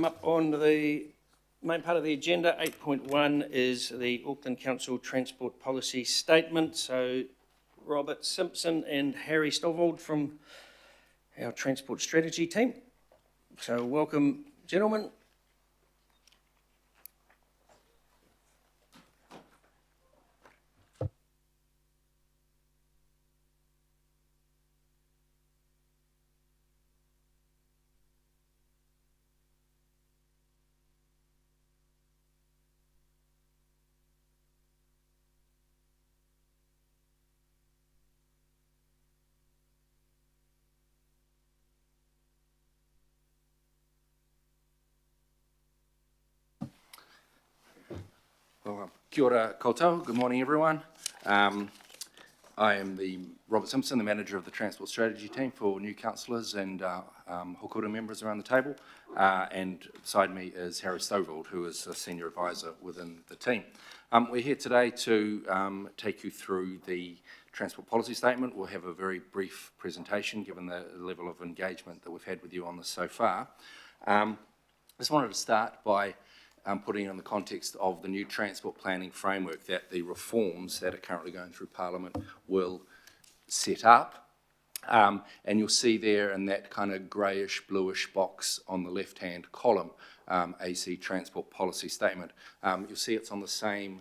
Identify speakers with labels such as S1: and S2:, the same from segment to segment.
S1: Up on the main part of the agenda, 8.1 is the Auckland Council Transport Policy Statement. So Robert Simpson and Harry Stovald from our Transport Strategy team. So welcome, gentlemen.
S2: Well, kia ora koutou. Good morning, everyone. I am Robert Simpson, the manager of the Transport Strategy team for new councillors and hokura members around the table. And beside me is Harry Stovald, who is a senior advisor within the team. We're here today to take you through the Transport Policy Statement. We'll have a very brief presentation given the level of engagement that we've had with you on this so far. I just wanted to start by putting it in the context of the new transport planning framework that the reforms that are currently going through Parliament will set up. And you'll see there in that kind of greyish, bluish box on the left-hand column, AC Transport Policy Statement. You'll see it's on the same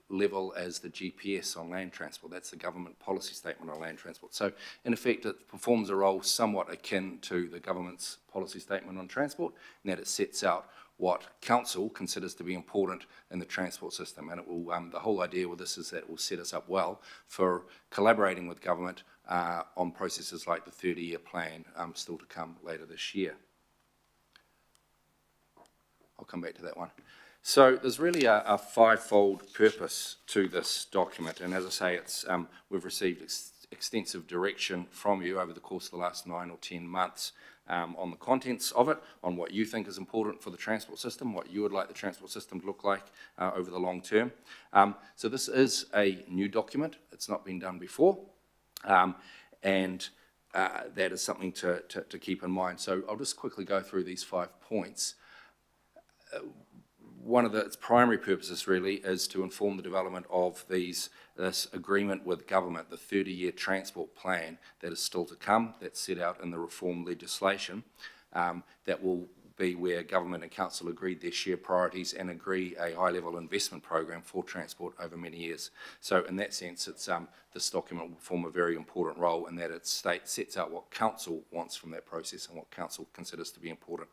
S2: level as the GPS on land transport. That's the government policy statement on land transport. So in effect, it performs a role somewhat akin to the government's policy statement on transport, in that it sets out what council considers to be important in the transport system. And it will, the whole idea with this is that it will set us up well for collaborating with government on processes like the 30-year plan still to come later this year. I'll come back to that one. So there's really a five-fold purpose to this document. And as I say, it's we've received extensive direction from you over the course of the last 9 or 10 months on the contents of it, on what you think is important for the transport system, what you would like the transport system to look like over the long term. So this is a new document. It's not been done before. And that is something to keep in mind. So I'll just quickly go through these 5 points. One of its primary purposes really is to inform the development of this agreement with government, the 30-year transport plan that is still to come, that's set out in the reform legislation, that will be where government and council agreed their shared priorities and agree a high-level investment program for transport over many years. So in that sense, it's this document will form a very important role in that it sets out what council wants from that process and what council considers to be important.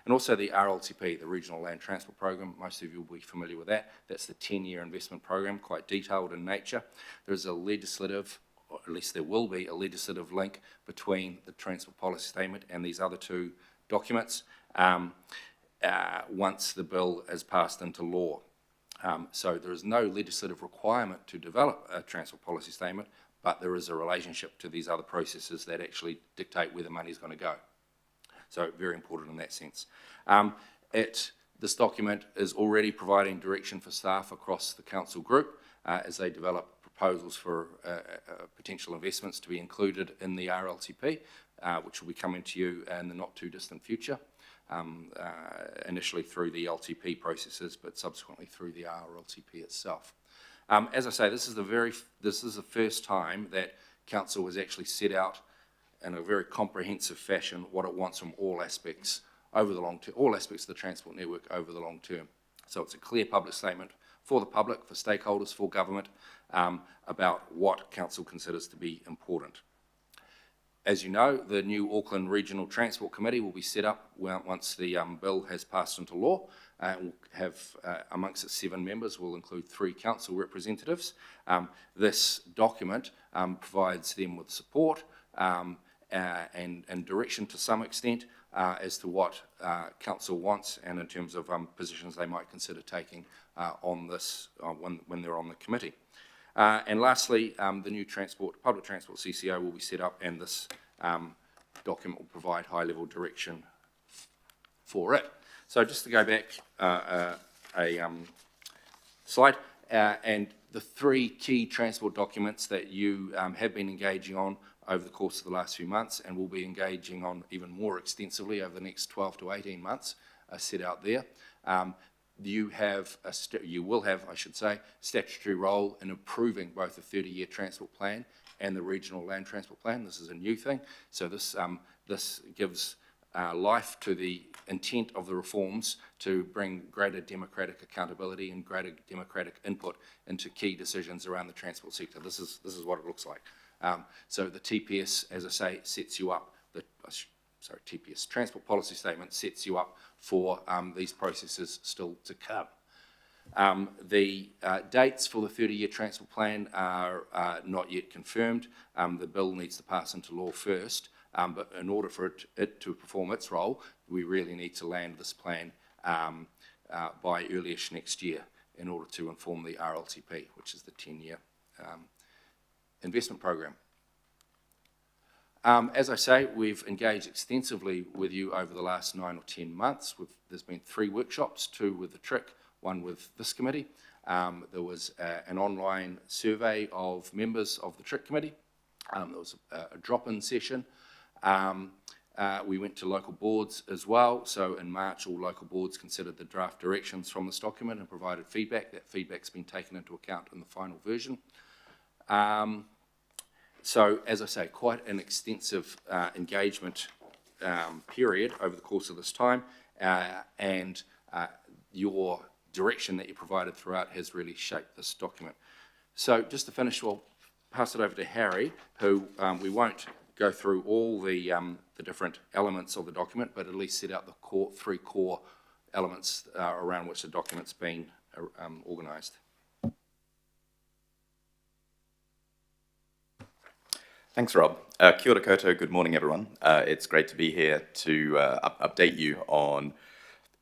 S2: And also the RLTP, the Regional Land Transport Program, most of you will be familiar with that. That's the 10-year investment program, quite detailed in nature. There's a legislative, or at least there will be a legislative link between the Transport Policy Statement and these other two documents once the bill is passed into law. So there is no legislative requirement to develop a transport policy statement, but there is a relationship to these other processes that actually dictate where the money is going to go. So very important in that sense. This document is already providing direction for staff across the council group as they develop proposals for potential investments to be included in the RLTP, which will be coming to you in the not too distant future. Initially through the LTP processes, but subsequently through the RLTP itself. As I say, this is the first time that council has actually set out in a very comprehensive fashion what it wants from all aspects over the long term, all aspects of the transport network over the long term. So it's a clear public statement for the public, for stakeholders, for government, about what council considers to be important. As you know, the new Auckland Regional Transport Committee will be set up once the bill has passed into law. It will have, amongst its 7 members, will include 3 council representatives. This document provides them with support and direction to some extent as to what council wants and in terms of positions they might consider taking on this when they're on the committee. And lastly, the new public transport CCO will be set up, and this document will provide high-level direction for it. So just to go back a slide, and the 3 key transport documents that you have been engaging on over the course of the last few months and will be engaging on even more extensively over the next 12 to 18 months set out there. You will have, I should say, statutory role in approving both the 30-year transport plan and the regional land transport plan. This is a new thing, so this gives life to the intent of the reforms to bring greater democratic accountability and greater democratic input into key decisions around the transport sector. This is what it looks like. So the TPS, as I say, sets you up. TPS Transport Policy Statement sets you up for these processes still to come. The dates for the 30-year transport plan are not yet confirmed. The bill needs to pass into law first, but in order for it to perform its role, we really need to land this plan by early-ish next year in order to inform the RLTP, which is the 10-year investment program. As I say, we've engaged extensively with you over the last 9 or 10 months. There's been 3 workshops, 2 with the TRIC, 1 with this committee. There was an online survey of members of the TRIC committee. There was a drop-in session. We went to local boards as well. So in March, all local boards considered the draft directions from this document and provided feedback. That feedback's been taken into account in the final version. So, as I say, quite an extensive engagement period over the course of this time, and your direction that you provided throughout has really shaped this document. So, just to finish, we'll pass it over to Harry, who we won't go through all the different elements of the document, but at least set out the 3 core elements around which the document's been organised.
S3: Thanks, Rob. Kia ora koutou, good morning, everyone. It's great to be here to update you on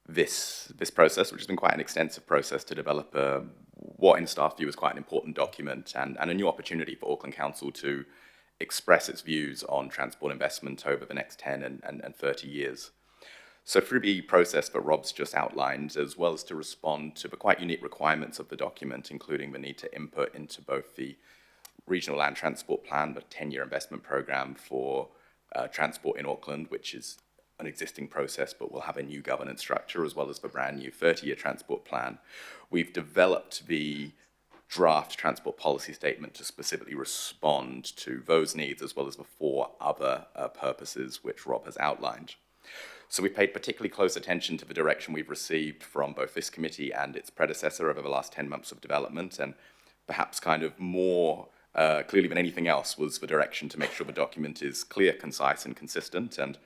S3: this process, which has been quite an extensive process to develop what in staff view is quite an important document and a new opportunity for Auckland Council to express its views on transport investment over the next 10 and 30 years. So through the process that Rob's just outlined, as well as to respond to the quite unique requirements of the document, including the need to input into both the Regional Land Transport Plan, the 10-year investment program for transport in Auckland, which is an existing process but will have a new governance structure, as well as the brand new 30-year transport plan. We've developed the draft transport policy statement to specifically respond to those needs, as well as the 4 other purposes which Rob has outlined. So we paid particularly close attention to the direction we've received from both this committee and its predecessor over the last 10 months of development, and perhaps kind of more clearly than anything else was the direction to make sure the document is clear, concise, and consistent. And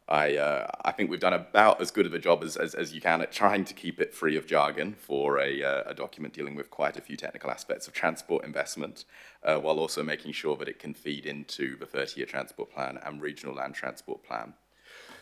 S3: I think we've done about as good of a job as you can at trying to keep it free of jargon for a document dealing with quite a few technical aspects of transport investment, while also making sure that it can feed into the 30-year transport plan and regional land transport plan.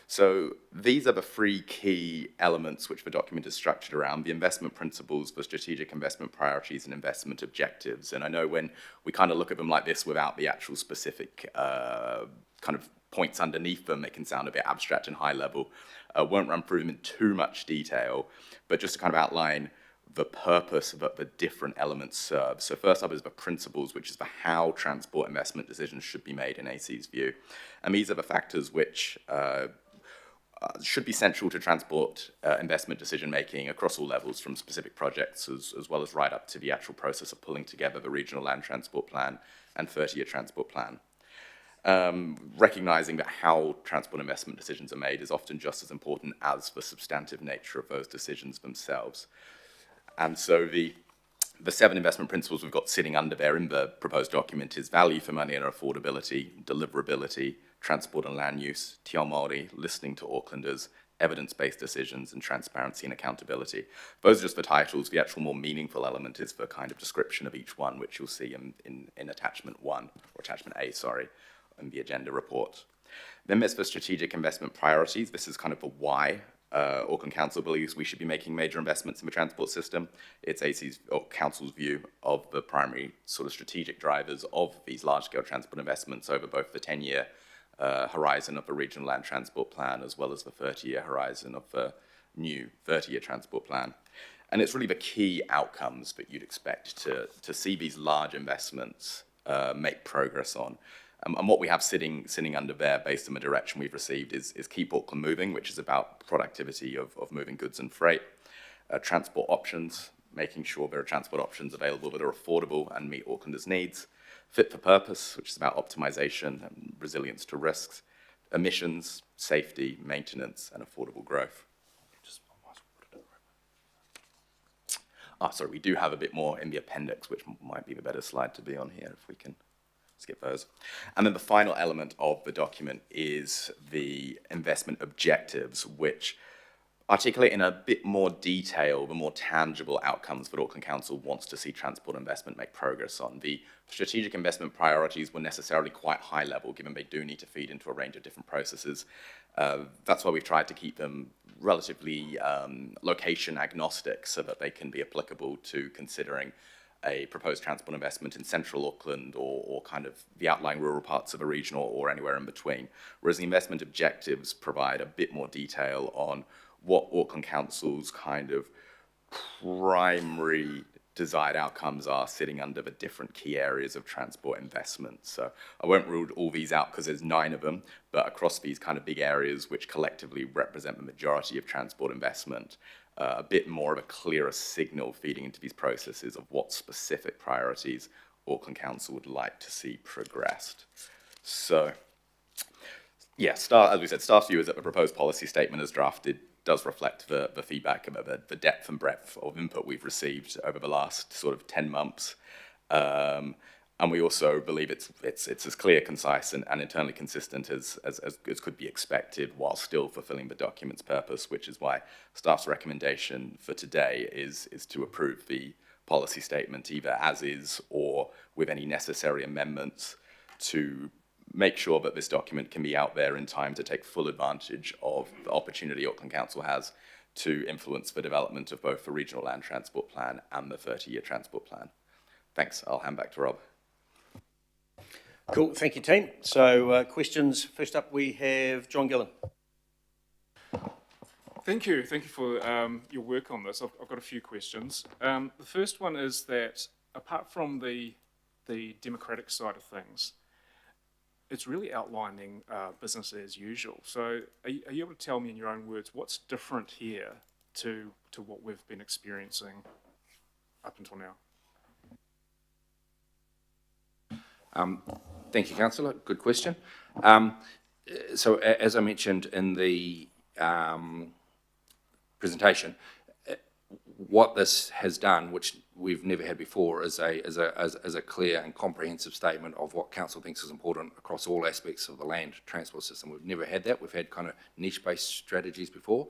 S3: So these are the 3 key elements which the document is structured around: the investment principles, the strategic investment priorities, and investment objectives. And I know when we kind of look at them like this without the actual specific kind of points underneath them, it can sound a bit abstract and high level. Won't run through them in too much detail, but just to kind of outline the purpose that the different elements serve. So first up is the principles, which is the how transport investment decisions should be made in AC's view. And these are the factors which should be central to transport investment decision-making across all levels, from specific projects as well as right up to the actual process of pulling together the regional land transport plan and 30-year transport plan. Recognizing that how transport investment decisions are made is often just as important as the substantive nature of those decisions themselves. And so the 7 investment principles we've got sitting under there in the proposed document is value for money and affordability, deliverability, transport and land use, Te Ao Māori, listening to Aucklanders, evidence-based decisions, and transparency and accountability. Those are just the titles. The actual more meaningful element is the kind of description of each one, which you'll see in attachment 1, or attachment A, sorry, in the agenda report. Then there's the strategic investment priorities. This is kind of the why Auckland Council believes we should be making major investments in the transport system. It's AC's or Council's view of the primary sort of strategic drivers of these large-scale transport investments over both the 10-year horizon of the regional land transport plan, as well as the 30-year horizon of the new 30-year transport plan. And it's really the key outcomes that you'd expect to see these large investments make progress on. And what we have sitting under there, based on the direction we've received, is Keep Auckland Moving, which is about productivity of moving goods and freight, transport options, making sure there are transport options available that are affordable and meet Aucklanders' needs, Fit for Purpose, which is about optimization and resilience to risks, emissions, safety, maintenance, and affordable growth. Sorry, we do have a bit more in the appendix, which might be the better slide to be on here, if we can skip those. And then the final element of the document is the investment objectives, which articulate in a bit more detail the more tangible outcomes that Auckland Council wants to see transport investment make progress on. The strategic investment priorities were necessarily quite high level, given they do need to feed into a range of different processes. That's why we've tried to keep them relatively location agnostic, so that they can be applicable to considering a proposed transport investment in central Auckland or kind of the outlying rural parts of the region or anywhere in between. Whereas the investment objectives provide a bit more detail on what Auckland Council's kind of primary desired outcomes are sitting under the different key areas of transport investment. So I won't rule all these out because there's 9 of them, but across these kind of big areas which collectively represent the majority of transport investment, a bit more of a clearer signal feeding into these processes of what specific priorities Auckland Council would like to see progressed. So, yeah, as we said, staff's view is that the proposed policy statement as drafted does reflect the feedback about the depth and breadth of input we've received over the last sort of 10 months. And we also believe it's as clear, concise, and internally consistent as could be expected, while still fulfilling the document's purpose, which is why staff's recommendation for today is to approve the policy statement either as is or with any necessary amendments to make sure that this document can be out there in time to take full advantage of the opportunity Auckland Council has to influence the development of both the Regional Land Transport Plan and the 30-year Transport Plan. Thanks. I'll hand back to Rob.
S1: Cool, thank you, team. So questions. First up, we have John Gillen.
S4: Thank you for your work on this. I've got a few questions. The first one is that apart from the democratic side of things, it's really outlining business as usual. So are you able to tell me in your own words what's different here to what we've been experiencing up until now?
S2: Thank you, Councillor. Good question. So as I mentioned in the presentation, what this has done, which we've never had before, is a clear and comprehensive statement of what Council thinks is important across all aspects of the land transport system. We've never had that. We've had kind of niche-based strategies before,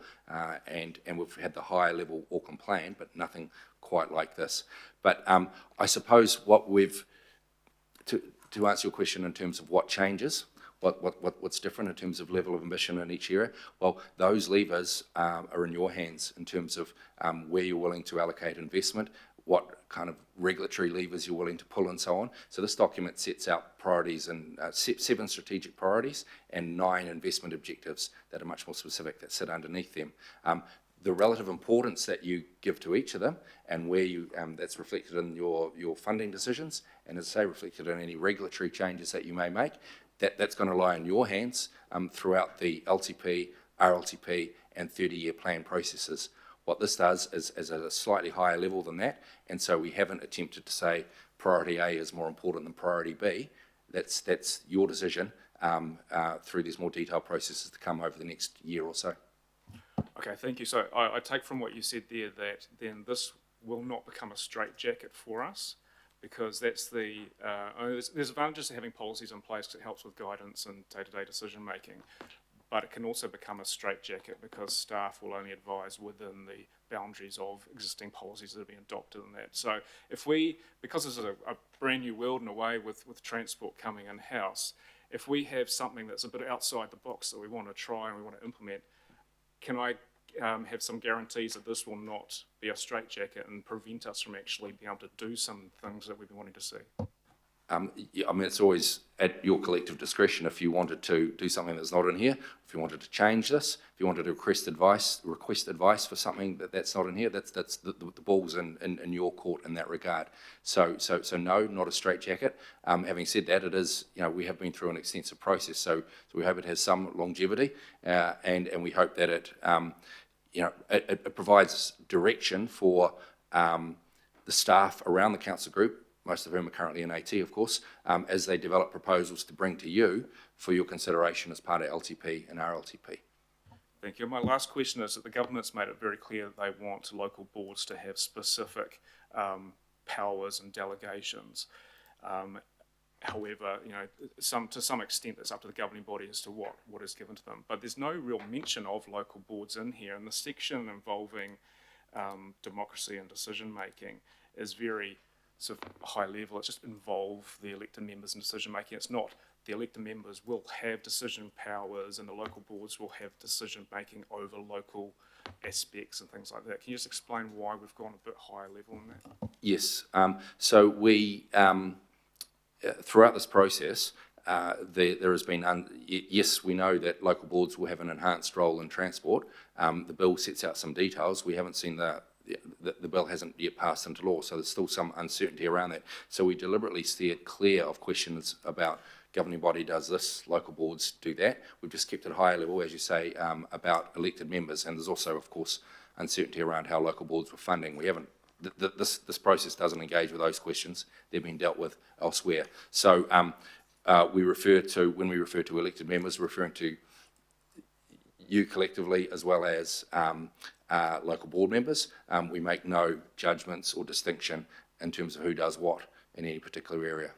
S2: and we've had the higher level Auckland plan, but nothing quite like this. But I suppose what we've, to answer your question in terms of what changes, what's different in terms of level of ambition in each area, well, those levers are in your hands in terms of where you're willing to allocate investment, what kind of regulatory levers you're willing to pull and so on. So this document sets out priorities and 7 strategic priorities and 9 investment objectives that are much more specific that sit underneath them. The relative importance that you give to each of them and where you that's reflected in your funding decisions, and as I say, reflected in any regulatory changes that you may make, that's going to lie in your hands throughout the LTP, RLTP and 30-year plan processes. What this does is at a slightly higher level than that, and so we haven't attempted to say priority A is more important than priority B. That's your decision through these more detailed processes to come over the next year or so.
S4: Okay, thank you. So I take from what you said there that then this will not become a straitjacket for us, because that's there's advantages to having policies in place because it helps with guidance and day-to-day decision making, but it can also become a straitjacket because staff will only advise within the boundaries of existing policies that are being adopted in that. So because this is a brand new world in a way with transport coming in-house, if we have something that's a bit outside the box that we want to try and we want to implement, can I have some guarantees that this will not be a straitjacket and prevent us from actually being able to do some things that we've been wanting to see?
S2: I mean, it's always at your collective discretion if you wanted to do something that's not in here, if you wanted to change this, if you wanted to request advice for something that's not in here, that's the ball's in your court in that regard. So no, not a straitjacket. Having said that, it is, we have been through an extensive process, so we hope it has some longevity, and we hope that it provides direction for the staff around the council group, most of whom are currently in AT, of course, as they develop proposals to bring to you for your consideration as part of LTP and RLTP.
S4: Thank you. My last question is that the government's made it very clear that they want local boards to have specific powers and delegations. However, to some extent, it's up to the governing body as to what is given to them. But there's no real mention of local boards in here, and the section involving democracy and decision making is very sort of high level. It's just involve the elected members in decision making. It's not the elected members will have decision powers and the local boards will have decision making over local aspects and things like that. Can you just explain why we've gone a bit higher level in that?
S2: Yes. So we, throughout this process, there has been, yes, we know that local boards will have an enhanced role in transport. The bill sets out some details. We haven't seen the bill hasn't yet passed into law, so there's still some uncertainty around that. So we deliberately steered clear of questions about governing body does this, local boards do that. We've just kept it higher level, as you say, about elected members, and there's also, of course, uncertainty around how local boards were funding. We haven't, this process doesn't engage with those questions. They've been dealt with elsewhere. So when we refer to elected members, we're referring to you collectively as well as local board members. We make no judgments or distinction in terms of who does what in any particular area.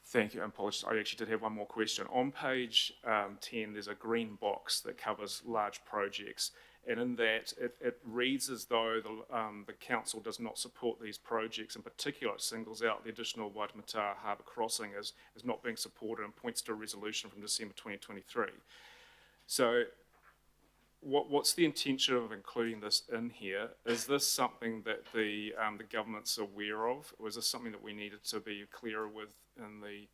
S4: Thank you, and apologies, I actually did have one more question. On page 10, there's a green box that covers large projects, and in that, it reads as though the council does not support these projects. In particular, it singles out the additional Waitemata Harbour Crossing as not being supported and points to a resolution from December 2023. So what's the intention of including this in here? Is this something that the government's aware of, or is this something that we needed to be clearer with in the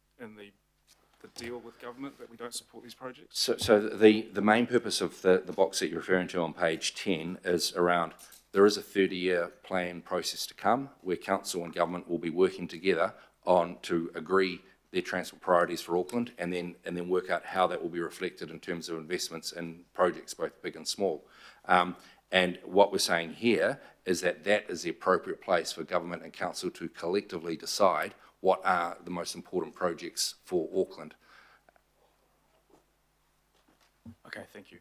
S4: deal with government, that we don't support these projects?
S2: So the main purpose of the box that you're referring to on page 10 is around, there is a 30-year plan process to come where council and government will be working together to agree their transport priorities for Auckland, and then work out how that will be reflected in terms of investments in projects, both big and small. And what we're saying here is that is the appropriate place for government and council to collectively decide what are the most important projects for Auckland.
S4: Okay, thank you.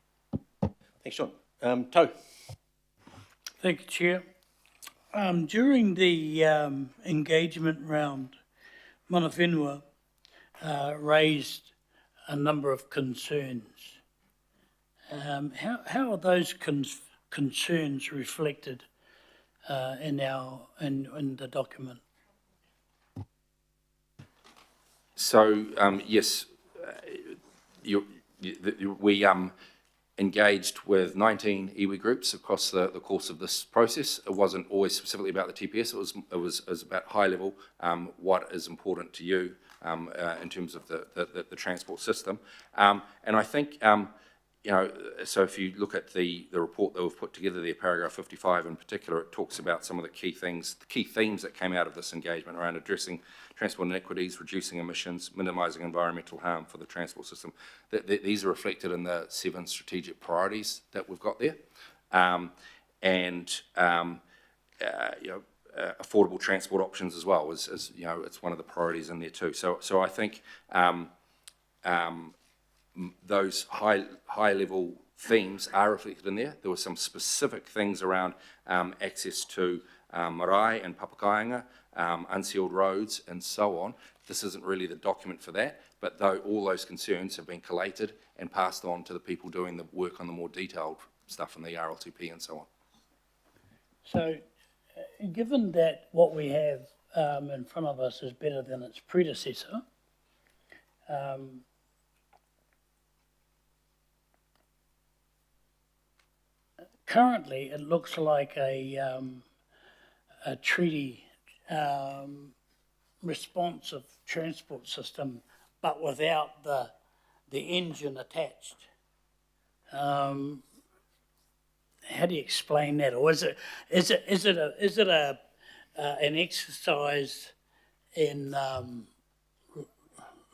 S1: Thanks, John. Tau.
S5: Thank you, Chair. During the engagement round, Mana Whenua raised a number of concerns. How are those concerns reflected in the document?
S2: So yes, we engaged with 19 iwi groups across the course of this process. It wasn't always specifically about the TPS. It was about high level, what is important to you in terms of the transport system. And I think so if you look at the report that we've put together there, paragraph 55 in particular, it talks about some of the key themes that came out of this engagement around addressing transport inequities, reducing emissions, minimising environmental harm for the transport system. These are reflected in the 7 strategic priorities that we've got there. Affordable transport options as well, as you know, it's one of the priorities in there too. So I think those high level themes are reflected in there. There were some specific things around access to marae and papakainga, unsealed roads and so on. This isn't really the document for that, but though all those concerns have been collated and passed on to the people doing the work on the more detailed stuff in the RLTP and so on.
S5: So, given that what we have in front of us is better than its predecessor, currently it looks like a treaty responsive transport system, but without the engine attached. How do you explain that? Or is it an exercise in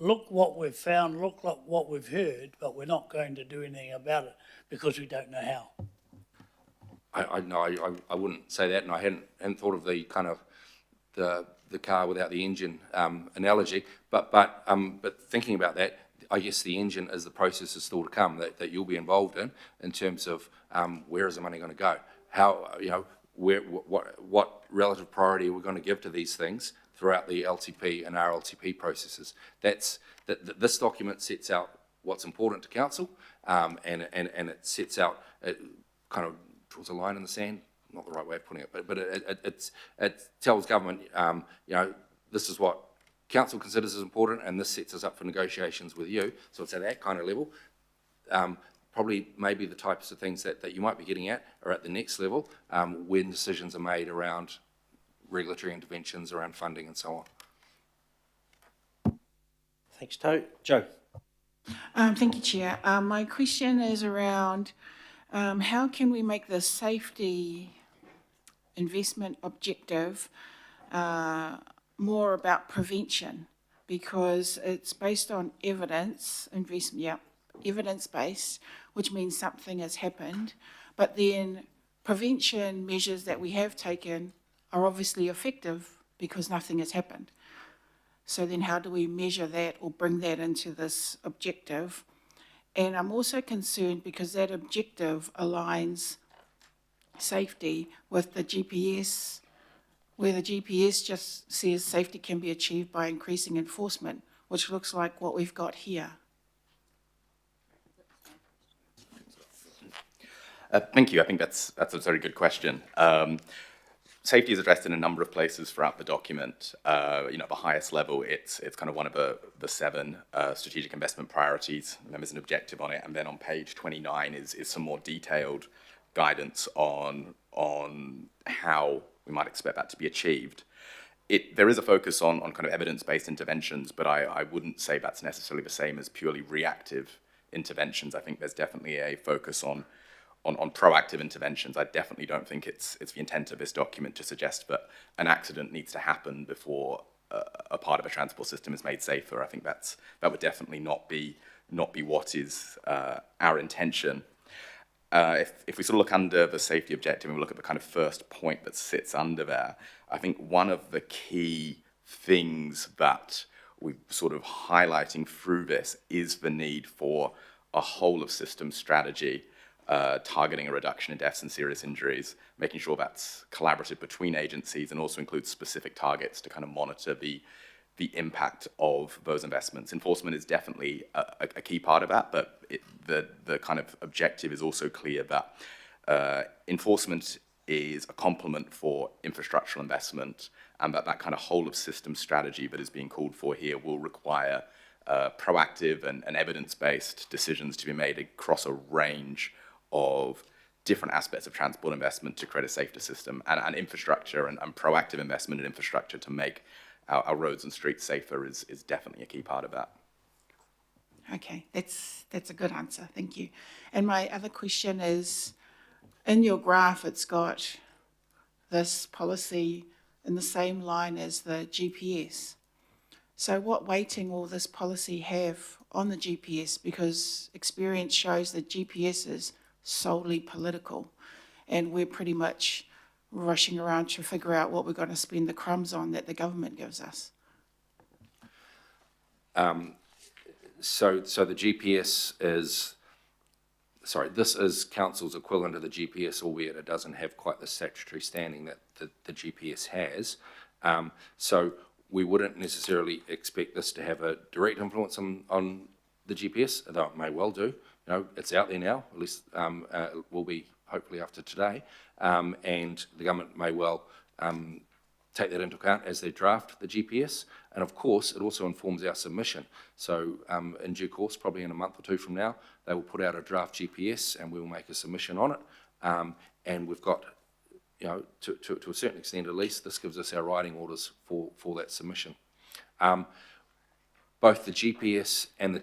S5: look what we've found, look what we've heard, but we're not going to do anything about it because we don't know how?
S2: I wouldn't say that, and I hadn't thought of the kind of the car without the engine analogy. But thinking about that, I guess the engine is the process is still to come that you'll be involved in terms of where is the money going to go? How, you know, what relative priority are we going to give to these things throughout the LTP and RLTP processes? This document sets out what's important to council, and it sets out, it kind of draws a line in the sand, not the right way of putting it, but it tells government, you know, this is what council considers as important, and this sets us up for negotiations with you. So it's at that kind of level. Probably maybe the types of things that you might be getting at are at the next level, when decisions are made around regulatory interventions, around funding and so on.
S1: Thanks, To. Joe.
S6: Thank you, Chair. My question is around how can we make the safety investment objective more about prevention? Because it's based on evidence, evidence-based, which means something has happened, but then prevention measures that we have taken are obviously effective because nothing has happened. So then how do we measure that or bring that into this objective? And I'm also concerned because that objective aligns safety with the GPS, where the GPS just says safety can be achieved by increasing enforcement, which looks like what we've got here.
S3: Thank you. I think that's a very good question. Safety is addressed in a number of places throughout the document. You know, at the highest level, it's kind of one of the 7 strategic investment priorities. There's an objective on it, and then on page 29 is some more detailed guidance on how we might expect that to be achieved. There is a focus on kind of evidence-based interventions, but I wouldn't say that's necessarily the same as purely reactive interventions. I think there's definitely a focus on proactive interventions. I definitely don't think it's the intent of this document to suggest that an accident needs to happen before a part of a transport system is made safer. I think that would definitely not be what is our intention. If we sort of look under the safety objective and we look at the kind of first point that sits under there, I think one of the key things that we're sort of highlighting through this is the need for a whole of system strategy, targeting a reduction in deaths and serious injuries, making sure that's collaborative between agencies, and also includes specific targets to kind of monitor the impact of those investments. Enforcement is definitely a key part of that, but the kind of objective is also clear that enforcement is a complement for infrastructural investment, and that kind of whole of system strategy that is being called for here will require proactive and evidence-based decisions to be made across a range of different aspects of transport investment to create a safer system, and infrastructure and proactive investment in infrastructure to make our roads and streets safer is definitely a key part of that.
S6: Okay, that's a good answer, thank you. And my other question is, in your graph, it's got this policy in the same line as the GPS. So what weighting will this policy have on the GPS? Because experience shows that GPS is solely political, and we're pretty much rushing around to figure out what we're going to spend the crumbs on that the government gives us.
S2: So the GPS is, this is council's equivalent of the GPS, albeit it doesn't have quite the statutory standing that the GPS has. So we wouldn't necessarily expect this to have a direct influence on the GPS, though it may well do. You know, it's out there now, at least it will be hopefully after today, and the government may well take that into account as they draft the GPS. And of course, it also informs our submission. So in due course, probably in a month or 2 from now, they will put out a draft GPS and we will make a submission on it. And we've got, you know, to a certain extent at least, this gives us our writing orders for that submission. Both the GPS and the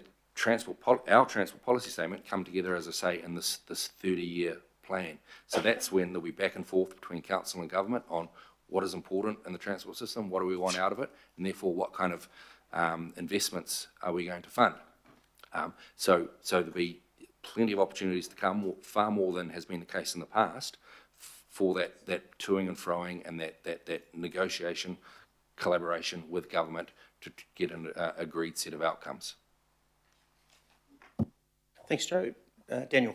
S2: our transport policy statement come together, as I say, in this 30-year plan. So that's when there'll be back and forth between council and government on what is important in the transport system, what do we want out of it, and therefore what kind of investments are we going to fund. So there'll be plenty of opportunities to come, far more than has been the case in the past, for that toing and froing and that negotiation, collaboration with government to get an agreed set of outcomes.
S1: Thanks, Joe. Daniel.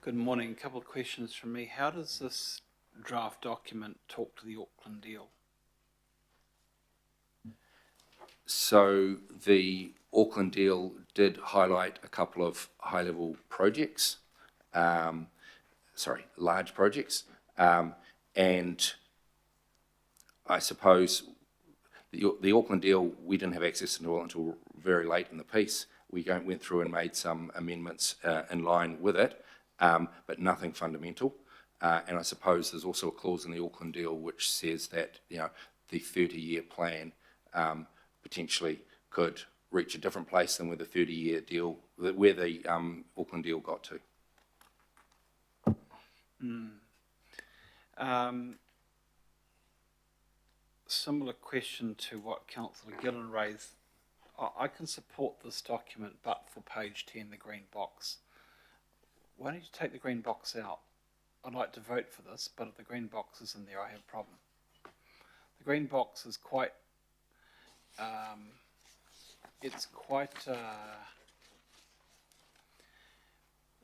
S7: Good morning. A couple of questions from me. How does this draft document talk to the Auckland deal?
S2: So the Auckland deal did highlight a couple of high-level projects, large projects, and I suppose the Auckland deal, we didn't have access to it until very late in the piece. We went through and made some amendments in line with it, but nothing fundamental. And I suppose there's also a clause in the Auckland deal which says that, you know, the 30-year plan potentially could reach a different place than where the 30-year deal, where the Auckland deal got to.
S7: Similar question to what Councillor Gillen raised. I can support this document, but for page 10, the green box. Why don't you take the green box out? I'd like to vote for this, but if the green box is in there, I have a problem. The green box is quite,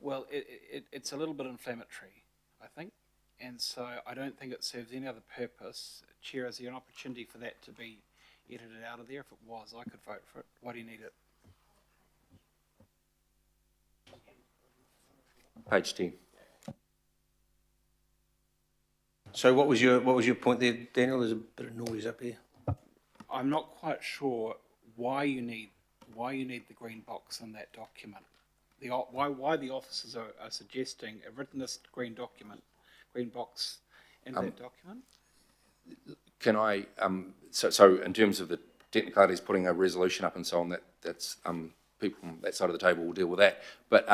S7: well, it's a little bit inflammatory, I think, and so I don't think it serves any other purpose. Chair, is there an opportunity for that to be edited out of there? If it was, I could vote for it. Why do you need it?
S2: Page 10.
S1: So what was your point there, Daniel? There's a bit of noise up here.
S7: I'm not quite sure why you need the green box in that document. Why the officers are suggesting a written green box in that document?
S2: Can I, so in terms of the technicalities, putting a resolution up and so on, that's people on that side of the table will deal with that. But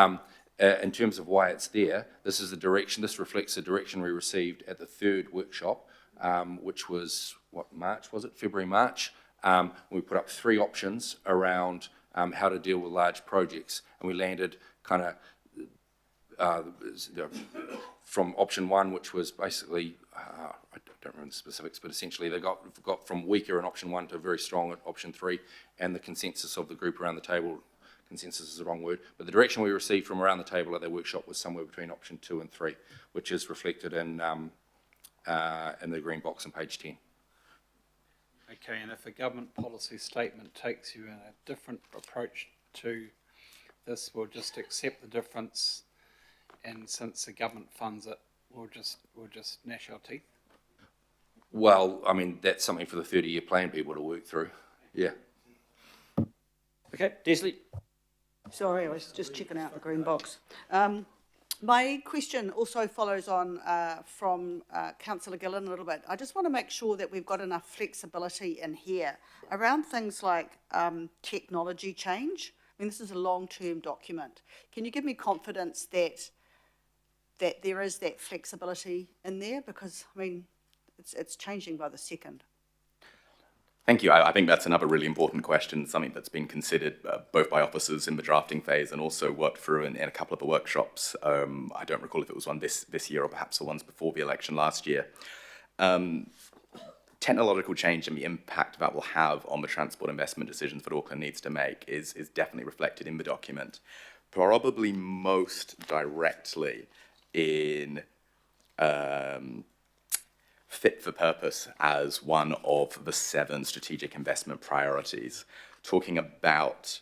S2: in terms of why it's there, this is the direction, this reflects the direction we received at the third workshop, which was, what, March, was it? February, March. We put up 3 options around how to deal with large projects, and we landed kind of from option 1, which was basically, I don't remember the specifics, but essentially they got from weaker in option 1 to very strong at option 3, and the consensus of the group around the table, consensus is the wrong word, but the direction we received from around the table at their workshop was somewhere between option 2 and 3, which is reflected in the green box on page 10.
S7: Okay, and if a government policy statement takes you in a different approach to this, we'll just accept the difference, and since the government funds it, we'll just gnash our teeth.
S2: Well, I mean, that's something for the 30-year plan people to work through. Yeah.
S1: Okay, Desley.
S8: Sorry, I was just checking out the green box. My question also follows on from Councillor Gillen a little bit. I just want to make sure that we've got enough flexibility in here around things like technology change. I mean, this is a long-term document. Can you give me confidence that there is that flexibility in there? Because, I mean, it's changing by the second.
S3: Thank you. I think that's another really important question, something that's been considered both by officers in the drafting phase and also worked through in a couple of the workshops. I don't recall if it was one this year or perhaps the ones before the election last year. Technological change and the impact that will have on the transport investment decisions that Auckland needs to make is definitely reflected in the document. Probably most directly in fit for purpose as one of the 7 strategic investment priorities, talking about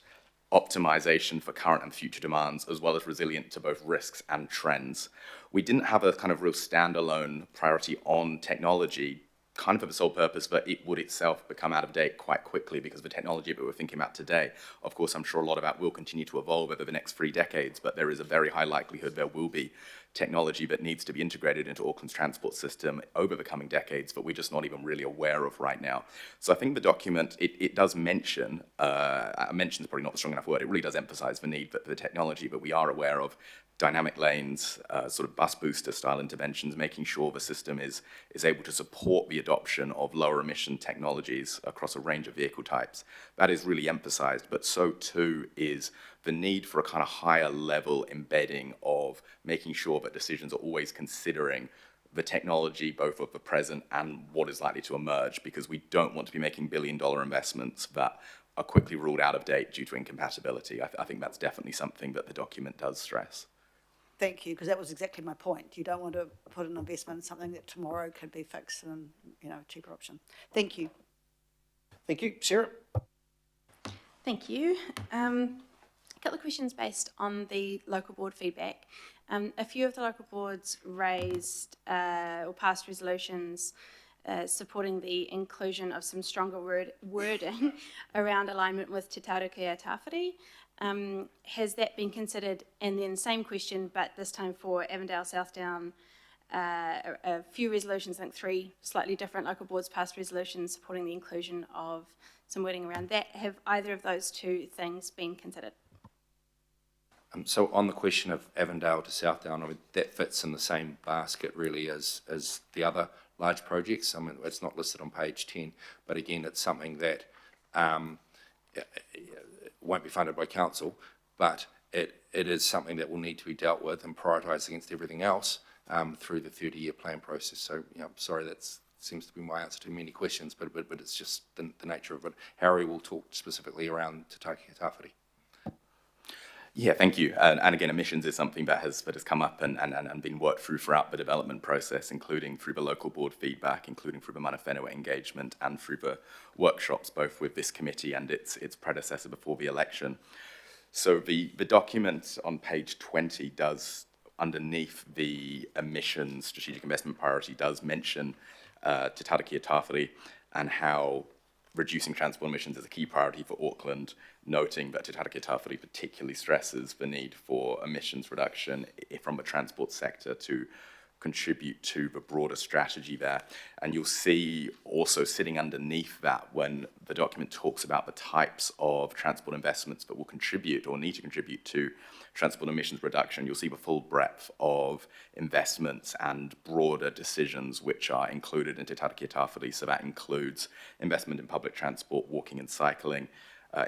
S3: optimization for current and future demands, as well as resilient to both risks and trends. We didn't have a kind of real standalone priority on technology kind of for the sole purpose that it would itself become out of date quite quickly because of the technology that we're thinking about today. Of course, I'm sure a lot of that will continue to evolve over the next 3 decades, but there is a very high likelihood there will be technology that needs to be integrated into Auckland's transport system over the coming decades that we're just not even really aware of right now. So I think the document, it does mention, mention is probably not the strong enough word, it really does emphasize the need for the technology, but we are aware of dynamic lanes, sort of bus booster style interventions, making sure the system is able to support the adoption of lower emission technologies across a range of vehicle types. That is really emphasized, but so too is the need for a kind of higher level embedding of making sure that decisions are always considering the technology, both of the present and what is likely to emerge, because we don't want to be making billion-dollar investments that are quickly ruled out of date due to incompatibility. I think that's definitely something that the document does stress.
S8: Thank you, because that was exactly my point. You don't want to put an investment in something that tomorrow could be fixed and, a cheaper option. Thank you.
S1: Thank you. Sarah?
S9: Thank you. A couple of questions based on the local board feedback. A few of the local boards raised or passed resolutions supporting the inclusion of some stronger wording around alignment with Te Taurukea Tawhiri. Has that been considered? And then same question, but this time for Avondale, Southdown, a few resolutions, I think 3 slightly different local boards passed resolutions supporting the inclusion of some wording around that. Have either of those 2 things been considered?
S2: So on the question of Avondale to Southdown, I mean, that fits in the same basket really as the other large projects. I mean, it's not listed on page 10, but again, it's something that won't be funded by council, but it is something that will need to be dealt with and prioritised against everything else through the 30-year plan process. So, I'm sorry, that seems to be my answer to many questions, but it's just the nature of it. Harry will talk specifically around Te Taurukea Tawhiri.
S3: Yeah, thank you. And again, emissions is something that has come up and been worked through throughout the development process, including through the local board feedback, including through the mana whenua engagement and through the workshops, both with this committee and its predecessor before the election. So the document on page 20 does, underneath the emissions strategic investment priority, does mention Te Taurukea Tawhiri and how reducing transport emissions is a key priority for Auckland, noting that Te Taurukea Tawhiri particularly stresses the need for emissions reduction from the transport sector to contribute to the broader strategy there. And you'll see also sitting underneath that, when the document talks about the types of transport investments that will contribute or need to contribute to transport emissions reduction, you'll see the full breadth of investments and broader decisions which are included in Te Taurukea Tawhiri. So that includes investment in public transport, walking and cycling,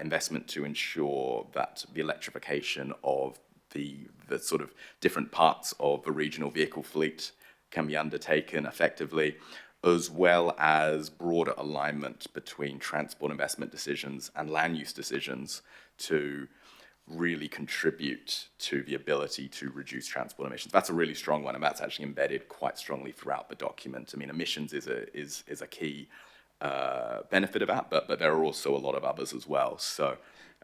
S3: investment to ensure that the electrification of the sort of different parts of the regional vehicle fleet can be undertaken effectively, as well as broader alignment between transport investment decisions and land use decisions to really contribute to the ability to reduce transport emissions. That's a really strong one, and that's actually embedded quite strongly throughout the document. I mean, emissions is a key benefit of that, but there are also a lot of others as well. So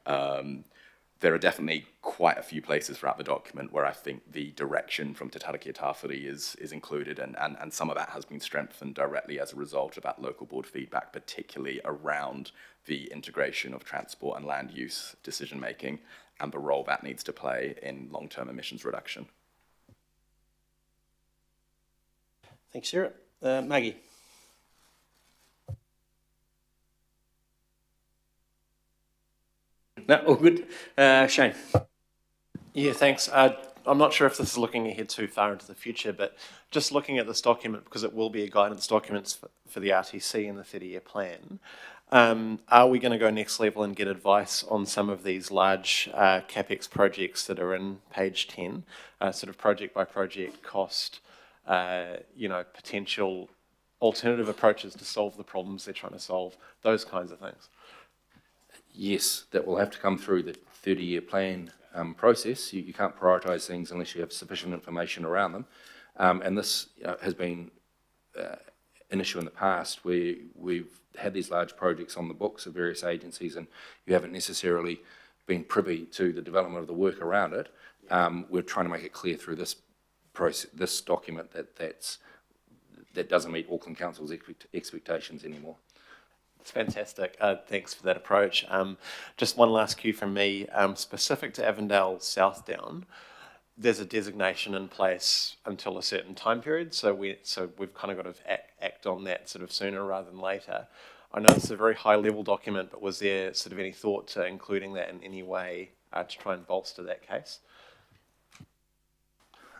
S3: there are definitely quite a few places throughout the document where I think the direction from Te Taurukea Tawhiri is included, and some of that has been strengthened directly as a result of that local board feedback, particularly around the integration of transport and land use decision making and the role that needs to play in long-term emissions reduction.
S1: Thanks, Sarah. Maggie? No, all good. Shane?
S10: Yeah, thanks. I'm not sure if this is looking ahead too far into the future, but just looking at this document, because it will be a guidance document for the RTC and the 30-year plan, are we going to go next level and get advice on some of these large CapEx projects that are in page 10, sort of project by project cost, potential alternative approaches to solve the problems they're trying to solve, those kinds of things?
S2: Yes, that will have to come through the 30-year plan process. You can't prioritise things unless you have sufficient information around them. And this has been an issue in the past where we've had these large projects on the books of various agencies and you haven't necessarily been privy to the development of the work around it. We're trying to make it clear through this process, this document, that that doesn't meet Auckland Council's expectations anymore.
S10: It's fantastic. Thanks for that approach. Just one last cue from me, specific to Avondale Southdown. There's a designation in place until a certain time period, so we've kind of got to act on that sort of sooner rather than later. I know it's a very high level document, but was there sort of any thought to including that in any way to try and bolster that case?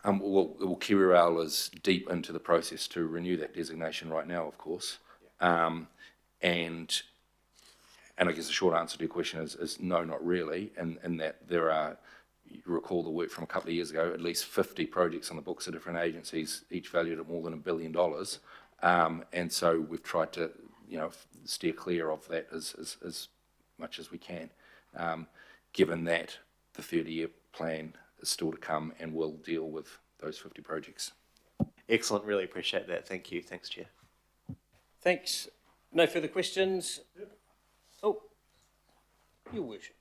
S2: Well, KiwiRail is deep into the process to renew that designation right now, of course. And I guess the short answer to your question is no, not really, and that there are, you recall the work from a couple of years ago, at least 50 projects on the books of different agencies, each valued at more than $1 billion. And so we've tried to, steer clear of that as much as we can, given that the 30-year plan is still to come and will deal with those 50 projects.
S10: Excellent, really appreciate that. Thank you. Thanks, Chair.
S1: Thanks. No further questions? Oh, Your Worship.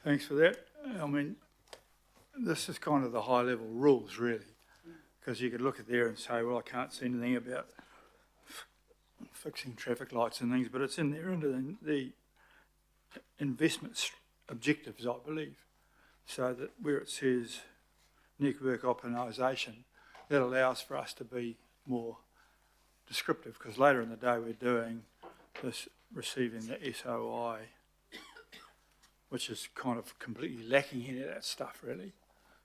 S11: Thanks for that. I mean, this is kind of the high-level rules, really, because you could look at there and say, well, I can't see anything about fixing traffic lights and things, but it's in there under the investment objectives, I believe, so that where it says network optimisation, that allows for us to be more descriptive, because later in the day we're doing this, receiving the SOI, which is kind of completely lacking any of that stuff, really.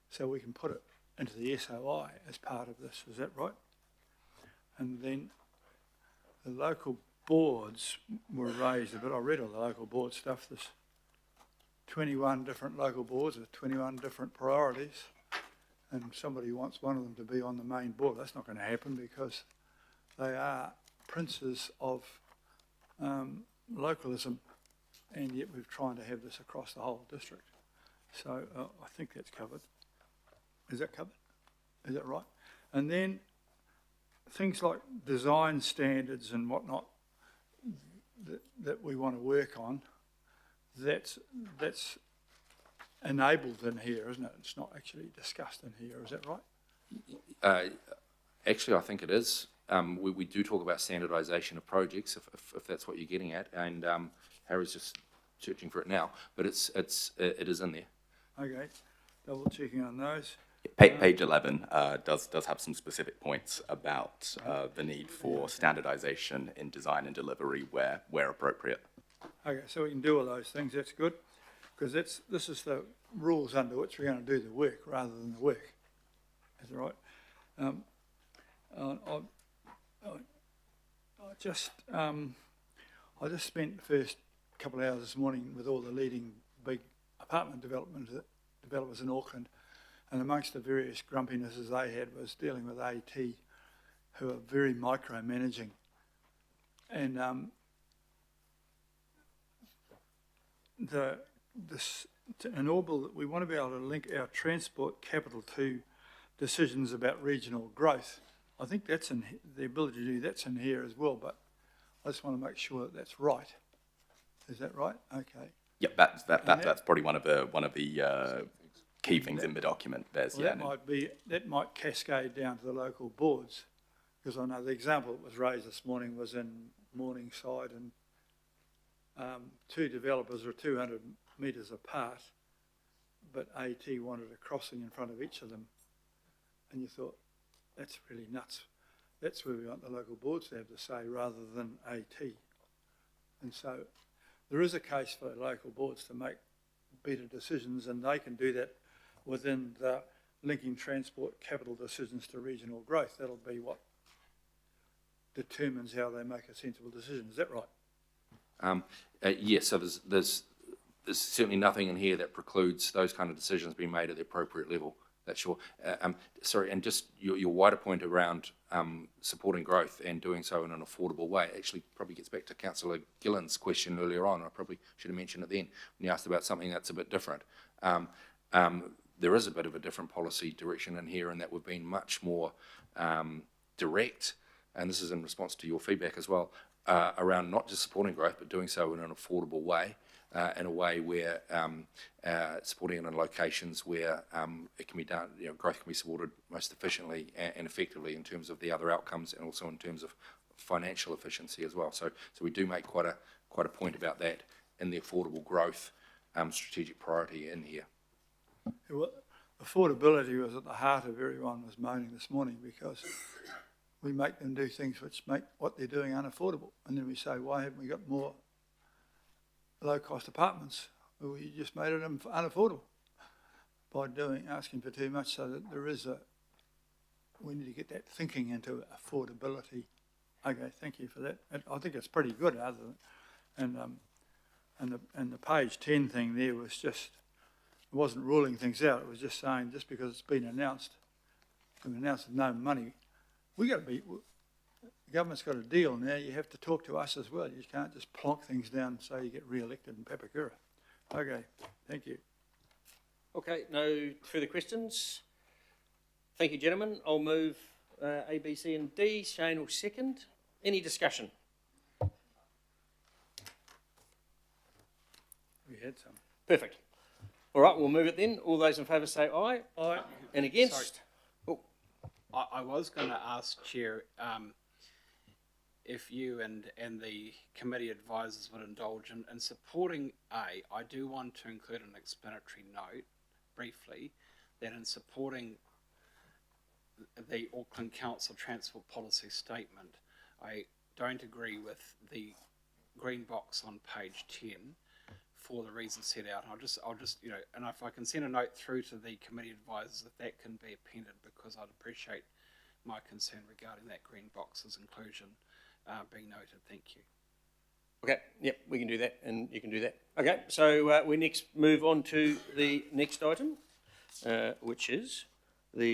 S11: So we can put it into the SOI as part of this, is that right? And then the local boards were raised a bit. I read all the local board stuff. There's 21 different local boards with 21 different priorities, and somebody wants one of them to be on the main board. That's not going to happen because they are princes of localism, and yet we're trying to have this across the whole district. So I think that's covered. Is that covered? Is that right? And then things like design standards and whatnot that we want to work on, that's enabled in here, isn't it? It's not actually discussed in here, is that right?
S2: Actually, I think it is. We do talk about standardisation of projects, if that's what you're getting at, and Harry's just searching for it now, but it is in there.
S11: Okay, double checking on those.
S3: Page 11 does have some specific points about the need for standardisation in design and delivery where appropriate.
S11: Okay, so we can do all those things, that's good, because this is the rules under which we're going to do the work rather than the work. Is that right? I just spent the first couple of hours this morning with all the leading big apartment developers in Auckland, and amongst the various grumpinesses they had was dealing with AT, who are very micromanaging. And in Orbital, we want to be able to link our transport capital to decisions about regional growth. I think that's in the ability to do that's in here as well, but I just want to make sure that that's right. Is that right? Okay.
S3: Yep, that's probably one of the key things in the document.
S11: That might cascade down to the local boards, because I know the example that was raised this morning was in Morningside, and two developers are 200 metres apart, but AT wanted a crossing in front of each of them, and you thought, that's really nuts. That's where we want the local boards to have the say rather than AT. And so there is a case for local boards to make better decisions, and they can do that within the linking transport capital decisions to regional growth. That'll be what determines how they make a sensible decision. Is that right?
S2: Yes, so there's certainly nothing in here that precludes those kind of decisions being made at the appropriate level. That's sure. Sorry, and just your wider point around supporting growth and doing so in an affordable way actually probably gets back to Councillor Gillen's question earlier on. I probably should have mentioned it then when you asked about something that's a bit different. There is a bit of a different policy direction in here, in that we've been much more direct, and this is in response to your feedback as well, around not just supporting growth but doing so in an affordable way. in a way where supporting it in locations where it can be done, growth can be supported most efficiently and effectively in terms of the other outcomes and also in terms of financial efficiency as well. So we do make quite a point about that in the affordable growth strategic priority in here.
S11: Well, affordability was at the heart of everyone was moaning this morning, because we make them do things which make what they're doing unaffordable. And then we say, why haven't we got more low-cost apartments? Well, you just made it unaffordable by asking for too much, so that we need to get that thinking into affordability. Okay, thank you for that. I think it's pretty good, and the page 10 thing there was just, it wasn't ruling things out. It was just saying, just because it's been announced there's no money. The government's got a deal now. You have to talk to us as well. You can't just plonk things down and say you get re-elected in Papakura. Okay, thank you.
S1: Okay, no further questions. Thank you, gentlemen. I'll move A, B, C and D. Shane will second. Any discussion?
S11: We had some.
S1: Perfect. All right, we'll move it then. All those in favour say aye. Aye. And against? Oh,
S7: I was going to ask, Chair, if you and the committee advisors would indulge in supporting A. I do want to include an explanatory note, briefly, that in supporting the Auckland Council Transport Policy Statement, I don't agree with the green box on page 10 for the reasons set out. I'll just, and if I can send a note through to the committee advisors, that can be appended, because I'd appreciate my concern regarding that green box's inclusion being noted. Thank you.
S1: okay. Yep, we can do that, and you can do that. Okay, so we next move on to the next item, which is the